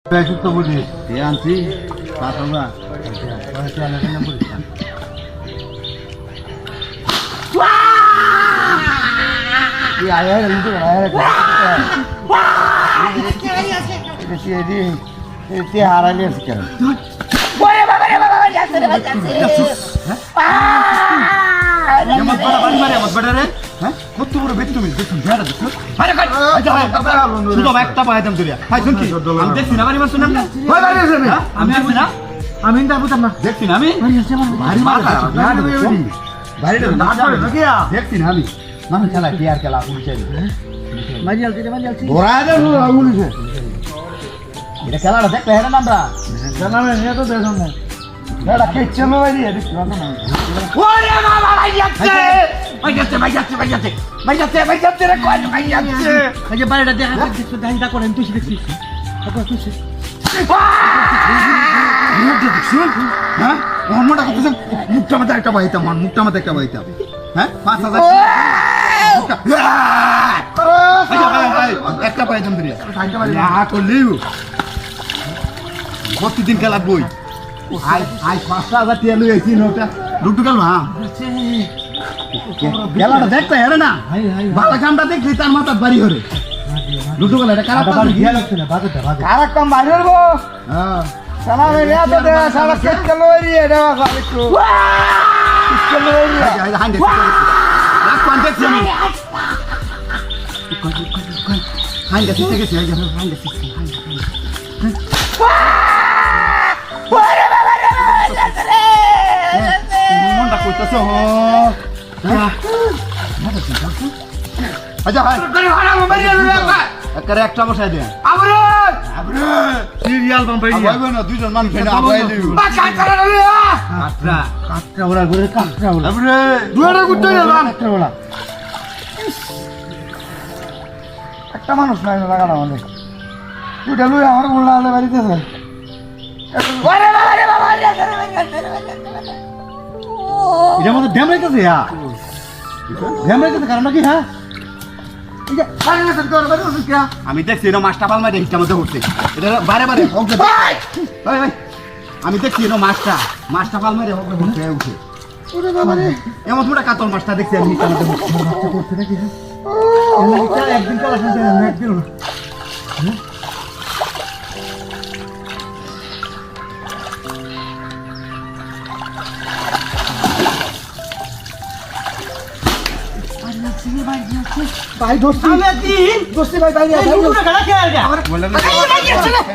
তো বুঝি আনছি পাঠাবা হারালি আছে কেন আমি বুঝতাম না দেখছি না আমি দেখছি না আমি মানুষ খেলা কি আর খেলা এটা খেলাটা দেখলে হেরে না আমরা চলো বাড়িটা দেখা করেন তুই দেখছিস হ্যাঁ মোটা করতেছে মুখটা মাথায় একটা বাহিতাম মুখটা মাথায় একটা বাহিতাম হ্যাঁ 5,000 একটা পাইতাম প্রতিদিন খেলা বই 5,000 টিয়া লই আইছি নোটা লুটু গেল হ্যাঁ খেলাটা দেখতে হেরে না ভালো কামটা দেখলি তার মাথার বাড়ি হরে লুটু গেল এটা কারা কারা কাম বাড়ি হবো হ্যাঁ সালা রে তো দে সালা কেট গেলো রে এটা বাবা একটু চলো রে হান্ডে লাখ কন্টাক্ট জানি হান্ডে থেকে গেছে হান্ডে মনটা কইতাছে হ আচ্ছা ভাই একটা বসাই দে আমরে সিরিয়াল বাম্পাই ভাইবো না দুইজন মানুষ এনে আবাই দিও কাটরা ওরা ঘুরে কাটরা ওরা আমরে দুয়ারে গুট্টে গেলাম কাটরা ওরা একটা মানুষ নাই লাগানো আমাদের দুইটা লই আমার বললা আলে বাড়িতে আছে ওরে বাবা রে বাবা এটার মধ্যে ড্যাম রেখেছে ড্যাম রেখেছে কারণ কি হ্যাঁ আমি দেখছি এটা মাছটা পাল মারি হিটটার মধ্যে উঠছে এটা বারে বারে আমি দেখছি এটা মাছটা পাল মারি উঠে এমন মোটা কাতল মাছটা দেখছি আমি হিটটার মধ্যে করতে নাকি একদিন কালা শুনতে একদিন ভাই দোস্তি ভাই ভাই